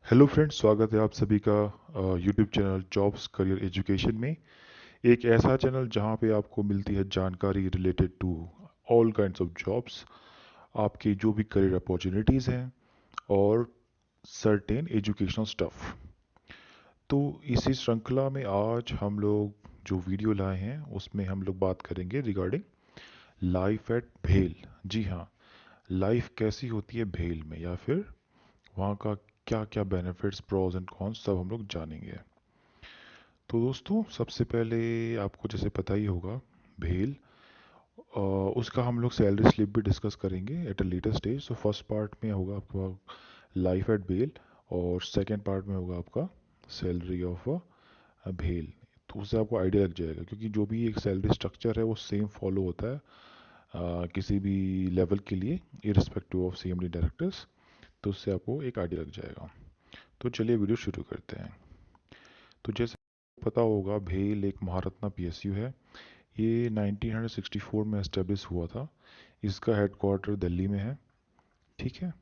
Hello friends, स्वागत है आप सभी का YouTube channel jobs career education में। एक ऐसा चैनल जहां पे आपको मिलती है जानकारी related to all kinds of jobs, आपकी जो भी करियर अपॉर्चुनिटीज़ हैं और सर्टेन एजुकेशनल स्टफ। तो इसी श्रृंखला में आज हम लोग जो वीडियो लाए हैं उसमें हम लोग बात करेंगे रिगार्डिंग लाइफ एट भेल। जी हाँ, लाइफ कैसी होती है भेल में, या फिर वहाँ का क्या क्या बेनिफिट्स, प्रोज एंड कॉन्स सब हम लोग जानेंगे। तो दोस्तों, सबसे पहले आपको जैसे पता ही होगा भेल, उसका हम लोग सैलरी स्लिप भी डिस्कस करेंगे at a later stage. So first part में होगा आपका लाइफ एट भेल, और सेकंड पार्ट में होगा आपका सैलरी ऑफ भेल। तो उससे आपको आइडिया लग जाएगा, क्योंकि जो भी एक सैलरी स्ट्रक्चर है वो सेम फॉलो होता है किसी भी लेवल के लिए, इरिस्पेक्टिव ऑफ सीएमडी डायरेक्टर्स। तो उससे आपको एक आइडिया लग जाएगा। तो चलिए वीडियो शुरू करते हैं। तो जैसे पता होगा, भेल एक महारत्ना पीएसयू है। ये 1964 में एस्टेब्लिश हुआ था। इसका हेडक्वार्टर दिल्ली में है। ठीक है।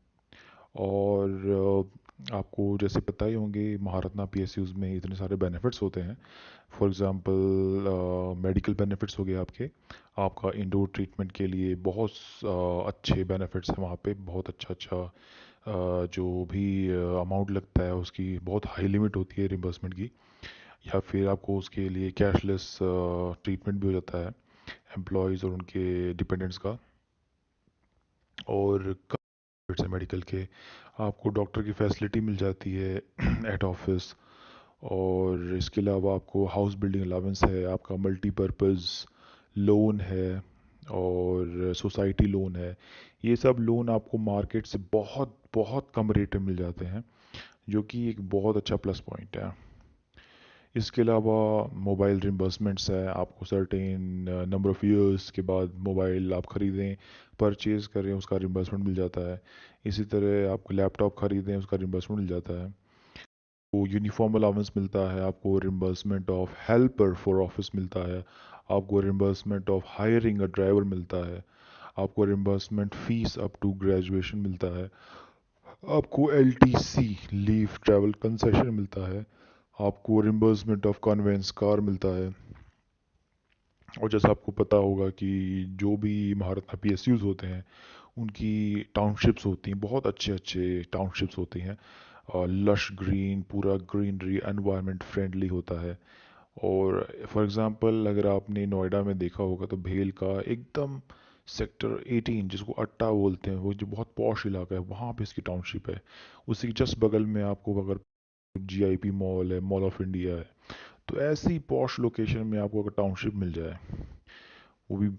और आपको जैसे पता ही होंगे, महारत्ना पीएसयूज में इतने सारे बेनिफिट्स होते हैं। फॉर एग्जांपल मेडिकल बेनिफिट्स हो गए आपके, आपका इंडोर ट्रीटमेंट के लिए बहुत अच्छे बेनिफिट्स हैं वहाँ पे। बहुत अच्छा अच्छा जो भी अमाउंट लगता है उसकी बहुत हाई लिमिट होती है रिम्बर्समेंट की। या फिर आपको उसके लिए कैशलेस ट्रीटमेंट भी हो जाता है एम्प्लॉयज़ और उनके डिपेंडेंट्स का। और बेनिफिट्स है मेडिकल के, आपको डॉक्टर की फैसिलिटी मिल जाती है एट ऑफिस। और इसके अलावा आपको हाउस बिल्डिंग अलाउंस है, आपका मल्टीपर्पज़ लोन है, और सोसाइटी लोन है। ये सब लोन आपको मार्केट से बहुत बहुत कम रेट में मिल जाते हैं, जो कि एक बहुत अच्छा प्लस पॉइंट है। इसके अलावा मोबाइल रिम्बर्समेंट्स है, आपको सर्टेन नंबर ऑफ़ ईयर्स के बाद मोबाइल आप ख़रीदें, परचेज़ करें, उसका रिम्बर्समेंट मिल जाता है। इसी तरह आपको लैपटॉप ख़रीदें, उसका रिम्बर्समेंट मिल जाता है। वो यूनिफॉर्म अलाउंस मिलता है, आपको reimbursement of helper for office मिलता है, आपको reimbursement of hiring a driver मिलता है, आपको reimbursement fees up to graduation मिलता है, आपको एलटीसी लीव ट्रैवल कंसेशन मिलता है, आपको रिम्बर्समेंट ऑफ कन्वेंस कार मिलता है। और जैसा आपको पता होगा कि जो भी महारत्ना पीएसयूज होते हैं उनकी टाउनशिप्स होती हैं, बहुत अच्छे अच्छे टाउनशिप्स होती हैं। लश ग्रीन, पूरा ग्रीनरी एनवायरनमेंट फ्रेंडली होता है। और फॉर एग्जांपल अगर आपने नोएडा में देखा होगा तो भेल का एकदम सेक्टर 18, जिसको अट्टा बोलते हैं, वो जो बहुत पॉश इलाका है, वहाँ पे इसकी टाउनशिप है। उसी के जस्ट बगल में आपको अगर जीआईपी मॉल है, मॉल ऑफ इंडिया है, तो ऐसी पॉश लोकेशन में आपको अगर टाउनशिप मिल जाए, वो भी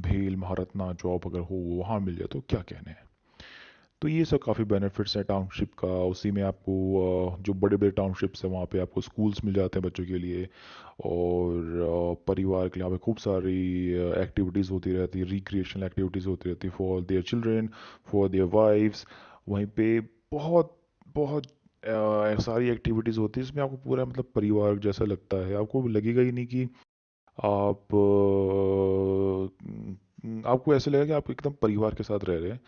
भेल महारत्ना जॉब अगर हो वहाँ मिल जाए, तो क्या कहने हैं। तो ये सब काफ़ी बेनिफिट्स हैं टाउनशिप का। उसी में आपको जो बड़े बड़े टाउनशिप्स हैं वहाँ पे आपको स्कूल्स मिल जाते हैं बच्चों के लिए, और परिवार के लिए यहाँ पे खूब सारी एक्टिविटीज़ होती रहती है, रिक्रिएशनल एक्टिविटीज़ होती रहती है for their children, for their wifes. वहीं पे बहुत बहुत सारी एक्टिविटीज़ होती है, इसमें आपको पूरा मतलब परिवार जैसा लगता है। आपको लगेगा ही नहीं कि आप आपको ऐसे लगेगा कि आप एकदम परिवार के साथ रह रहे हैं।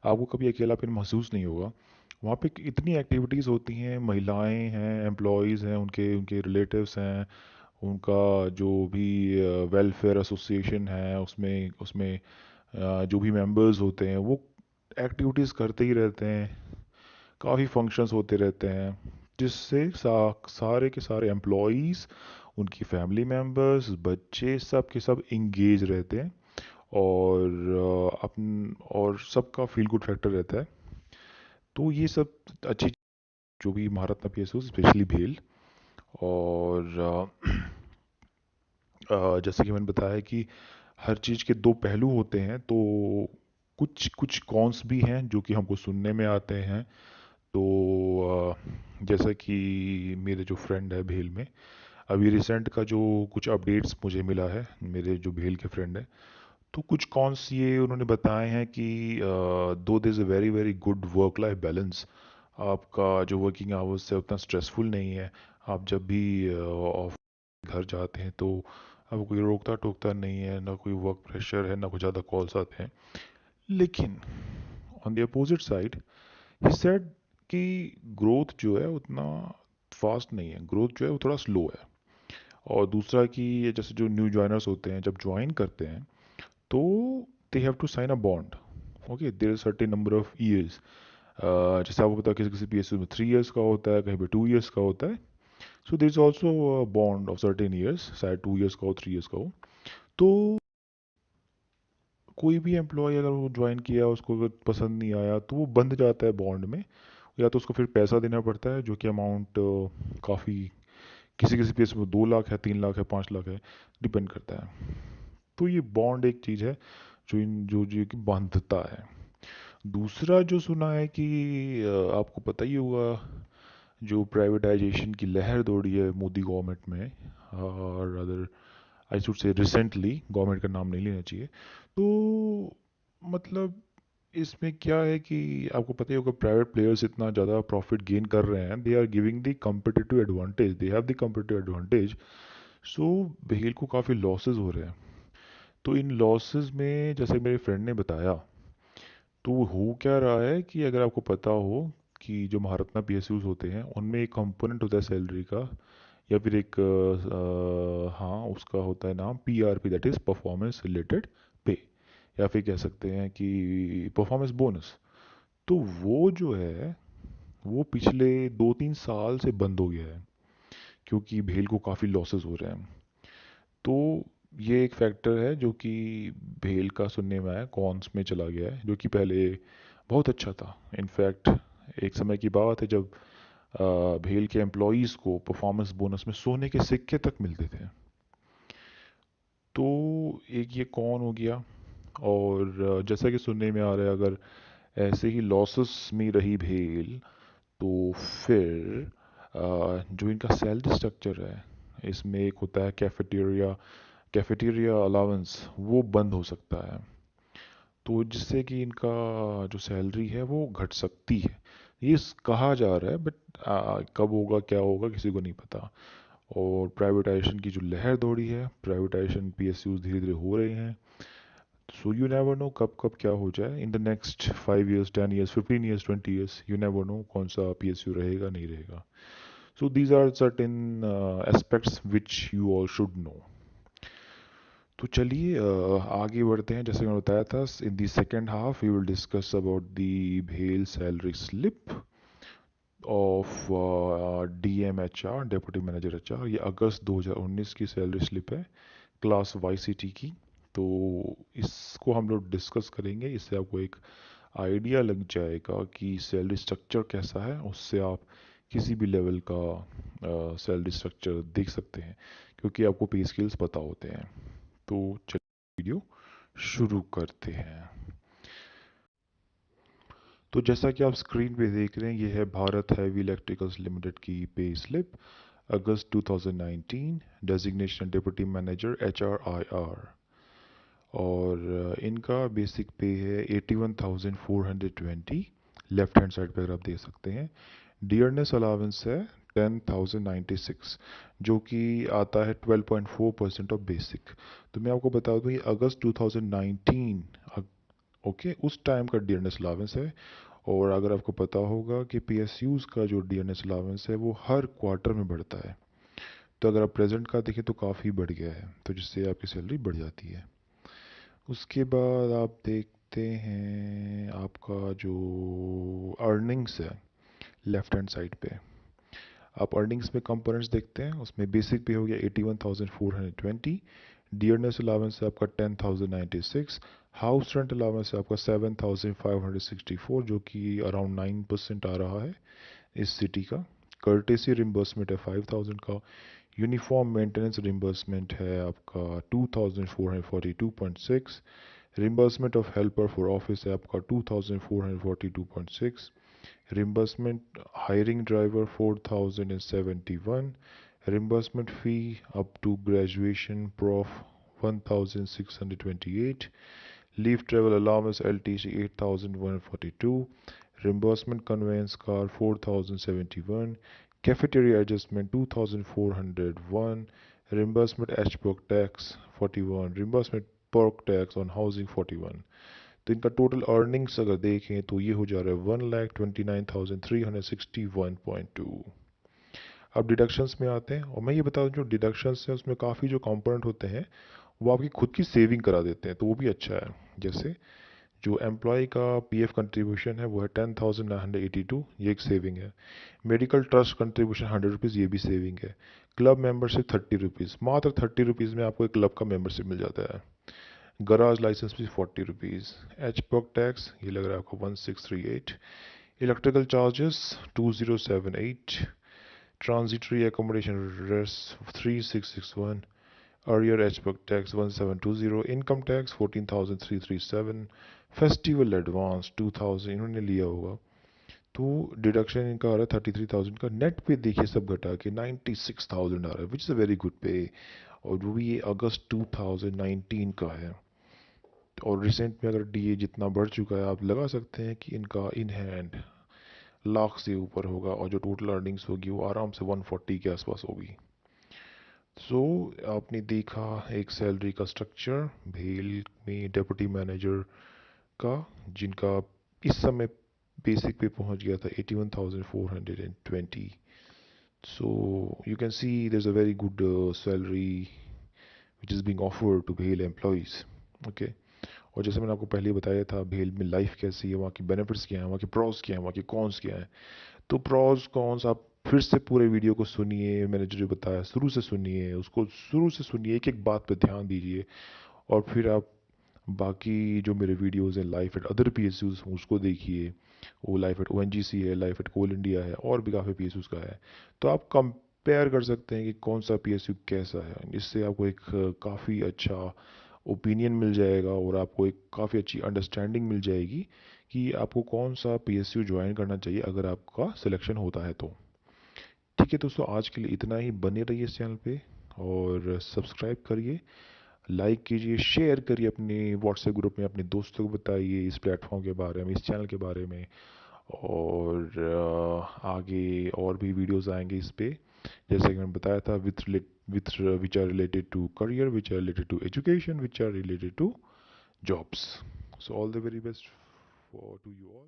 आपको कभी अकेलापन महसूस नहीं होगा। वहाँ पे इतनी एक्टिविटीज़ होती हैं, महिलाएं हैं, एम्प्लॉयज़ हैं, उनके उनके रिलेटिव्स हैं, उनका जो भी वेलफेयर एसोसिएशन है, उसमें उसमें जो भी मेंबर्स होते हैं वो एक्टिविटीज़ करते ही रहते हैं। काफ़ी फंक्शंस होते रहते हैं, जिससे सारे के सारे एम्प्लॉयज़, उनकी फैमिली मेम्बर्स, बच्चे, सब के सब इंगेज रहते हैं। और सबका फील गुड फैक्टर रहता है। तो ये सब अच्छी, जो भी महारत्ना पीएसयू स्पेशली भेल। और जैसे कि मैंने बताया कि हर चीज़ के दो पहलू होते हैं, तो कुछ कुछ कॉन्स भी हैं जो कि हमको सुनने में आते हैं। तो जैसा कि मेरे जो फ्रेंड है भेल में, अभी रिसेंट का जो कुछ अपडेट्स मुझे मिला है, मेरे जो भेल के फ्रेंड है, तो कुछ कॉन्स ये उन्होंने बताए हैं कि दो there is a very very good work life balance. आपका जो वर्किंग आवर्स है उतना स्ट्रेसफुल नहीं है। आप जब भी घर जाते हैं तो आपको कोई रोकता टोकता नहीं है, ना कोई वर्क प्रेशर है, ना कुछ ज़्यादा कॉल्स आते हैं। लेकिन on the opposite side, he said कि ग्रोथ जो है उतना फास्ट नहीं है, ग्रोथ जो है वो थोड़ा स्लो है। और दूसरा कि ये जैसे जो न्यू ज्वाइनर्स होते हैं जब ज्वाइन करते हैं तो they have to sign a bond. Okay, there is certain number of years. जैसे आपको पता है किसी किसी पीएसयू में 3 ईयर्स का होता है, कहीं पे 2 ईयर्स का होता है। So there is also bond of certain years, शायद 2 ईयर्स का हो, 3 ईयर्स का हो। तो कोई भी एम्प्लॉय अगर वो ज्वाइन किया उसको अगर पसंद नहीं आया तो वो बंध जाता है बॉन्ड में। या तो उसको फिर पैसा देना पड़ता है, जो कि अमाउंट काफ़ी, किसी किसी केस में 2 लाख है, 3 लाख है, 5 लाख है, डिपेंड करता है। तो ये बॉन्ड एक चीज़ है जो इन जो जो कि बांधता है। दूसरा जो सुना है कि आपको पता ही होगा, जो प्राइवेटाइजेशन की लहर दौड़ी है मोदी गवर्नमेंट में, और other I should say recently, government का नाम नहीं लेना चाहिए। तो मतलब इसमें क्या है कि आपको पता ही होगा प्राइवेट प्लेयर्स इतना ज़्यादा प्रॉफिट गेन कर रहे हैं, they are giving the competitive advantage, they have the competitive advantage. So भेल को काफ़ी लॉसेस हो रहे हैं। तो इन लॉसेस में जैसे मेरे फ्रेंड ने बताया, तो हो क्या रहा है कि अगर आपको पता हो कि जो महारत्ना पीएसयूज होते हैं उनमें एक कंपोनेंट होता है सैलरी का, या फिर एक हाँ उसका होता है नाम PRP, that is performance related पे, या फिर कह सकते हैं कि परफॉर्मेंस बोनस। तो वो जो है वो पिछले 2-3 साल से बंद हो गया है, क्योंकि भेल को काफ़ी लॉसेस हो रहे हैं। तो ये एक फैक्टर है जो कि भेल का सुनने में आया कॉन्स में चला गया है, जो कि पहले बहुत अच्छा था। इनफैक्ट एक समय की बात है जब भेल के एम्प्लॉयज़ को परफॉर्मेंस बोनस में सोने के सिक्के तक मिलते थे। तो एक ये कौन हो गया। और जैसा कि सुनने में आ रहा है, अगर ऐसे ही लॉसेस में रही भेल तो फिर जो इनका सैलरी स्ट्रक्चर है, इसमें एक होता है कैफेटेरिया, कैफेटेरिया अलाउंस, वो बंद हो सकता है। तो जिससे कि इनका जो सैलरी है वो घट सकती है, ये कहा जा रहा है। बट कब होगा क्या होगा किसी को नहीं पता। और प्राइवेटाइजेशन की जो लहर दौड़ी है, प्राइवेटाइजेशन पीएसयूज धीरे धीरे हो रहे हैं। सो यू नेवर नो कब कब क्या हो जाए in the next 5 years, 10 years, 15 years, 20 years, you never know कौन सा पीएसयू रहेगा नहीं रहेगा। So these are certain aspects which you all should know. तो चलिए आगे बढ़ते हैं। जैसे मैं बताया था, in the second half we will discuss about the भेल salary slip of DMHR, deputy manager HR. ये अगस्त 2019 की सैलरी स्लिप है, क्लास वाईसीटी की। तो इसको हम लोग डिस्कस करेंगे, इससे आपको एक आइडिया लग जाएगा कि सैलरी स्ट्रक्चर कैसा है, उससे आप किसी भी लेवल का सैलरी स्ट्रक्चर देख सकते हैं, क्योंकि आपको पे स्केल्स पता होते हैं। तो चलिए वीडियो शुरू करते हैं। तो जैसा कि आप स्क्रीन पे देख रहे हैं, ये है भारत हैवी इलेक्ट्रिकल्स लिमिटेड की पे स्लिप अगस्त 2019, डेजिग्नेशन डिप्टी मैनेजर एचआरआईआर। और इनका बेसिक पे है 81,420। लेफ्ट हैंड साइड पे अगर आप देख सकते हैं, डियरनेस अलावेंस है 10,096, जो कि आता है 12.4% ऑफ बेसिक। तो मैं आपको बता दूं ये अगस्त 2019, ओके, उस टाइम का डियरनेस अलावेंस है। और अगर आपको पता होगा कि पीएसयूज का जो डियरनेस अलावेंस है वो हर क्वार्टर में बढ़ता है। तो अगर आप प्रेजेंट का देखें तो काफ़ी बढ़ गया है, तो जिससे आपकी सैलरी बढ़ जाती है। उसके बाद आप देखते हैं आपका जो अर्निंग्स है, लेफ्ट हैंड साइड पे आप अर्निंग्स में कंपोनेंट्स देखते हैं। उसमें बेसिक पे हो गया 81,420, डियरनेस अलावेंस है आपका 10,096, हाउस रेंट अलावेंस है आपका 7,564, जो कि अराउंड 9% आ रहा है इस सिटी का। कर्टेसी रिम्बर्समेंट है 5,000 का। यूनिफॉर्म मेंटेनेंस रिम्बर्समेंट है आपका 2,442.6। Reimbursement of helper for office है आपका 2,442.6। Reimbursement hiring driver 4,071. Reimbursement fee up to graduation prof 1,628. Leave travel allowance LTC 8,142. Reimbursement conveyance car 4,071. Cafeteria adjustment 2,401. Reimbursement HPOC tax 41. Reimbursement pork tax on housing 41. तो इनका total earnings अगर देखें तो ये हो जा रहा है 1,29,361.2। अब डिडक्शंस में आते हैं, और मैं ये बता दूं जो डिडक्शंस हैं उसमें काफ़ी जो कंपोनेंट होते हैं वो आपकी खुद की सेविंग करा देते हैं, तो वो भी अच्छा है। जैसे जो एम्प्लॉय का पीएफ कंट्रीब्यूशन है वो है 10,982, ये एक सेविंग है। मेडिकल ट्रस्ट कंट्रीब्यूशन 100 रुपीज़, ये भी सेविंग है। क्लब मेंबरशिप 30 रुपीज़, मात्र 30 रुपीज़ में आपको एक क्लब का मेंबरशिप मिल जाता है। गराज लाइसेंस भी 40 रुपीज़। एचपॉक टैक्स ये लग रहा है आपको 1638। Electrical charges 2078। Transitory accommodation rest 3661। Arrear HBUG tax 1720, income tax 14,337, festival advance 2000 इन्होंने लिया होगा, तो डिडक्शन इनका आ रहा है 33,000 का। नेट पे देखिए सब घटा के 96,000 आ रहा है, which is a very good पे, और वो भी ये अगस्त 2019 का है। और रिसेंट में अगर डीए जितना बढ़ चुका है आप लगा सकते हैं कि इनका इन हैंड लाख से ऊपर होगा, और जो टोटल अर्निंग्स होगी वो आराम से 140 के आसपास होगी। सो आपने देखा एक सैलरी का स्ट्रक्चर भेल में डिप्टी मैनेजर का, जिनका इस समय बेसिक पे पहुंच गया था 81,420। So you can see there is a very good salary which is being offered to भेल एम्प्लॉयज़। ओके, और जैसे मैंने आपको पहले बताया था भेल में लाइफ कैसी है, वहाँ की बेनिफिट्स क्या हैं, वहाँ के प्रॉस क्या हैं, वहाँ के कॉन्स क्या हैं। तो प्रॉस कॉन्स आप फिर से पूरे वीडियो को सुनिए, मैंने जो बताया शुरू से सुनिए, उसको शुरू से सुनिए, एक एक बात पे ध्यान दीजिए, और फिर आप बाकी जो मेरे वीडियोस हैं लाइफ एट अदर पीएसयूज उसको देखिए। वो लाइफ एट ओएनजीसी है, लाइफ एट कोल इंडिया है, और भी काफ़ी पीएसयूज का है। तो आप कंपेयर कर सकते हैं कि कौन सा पीएसयू कैसा है, इससे आपको एक काफ़ी अच्छा ओपिनियन मिल जाएगा, और आपको एक काफ़ी अच्छी अंडरस्टैंडिंग मिल जाएगी कि आपको कौन सा पीएसयू ज्वाइन करना चाहिए अगर आपका सिलेक्शन होता है तो। ठीक है दोस्तों, आज के लिए इतना ही। बने रहिए इस चैनल पे, और सब्सक्राइब करिए, लाइक कीजिए, शेयर करिए अपने व्हाट्सएप ग्रुप में, अपने दोस्तों को बताइए इस प्लेटफॉर्म के बारे में, इस चैनल के बारे में। और आगे और भी वीडियोस आएंगे इस पे, जैसे कि मैंने बताया था, with which are related to career, which are related to education, which are related to jobs. So all the very best for to you all.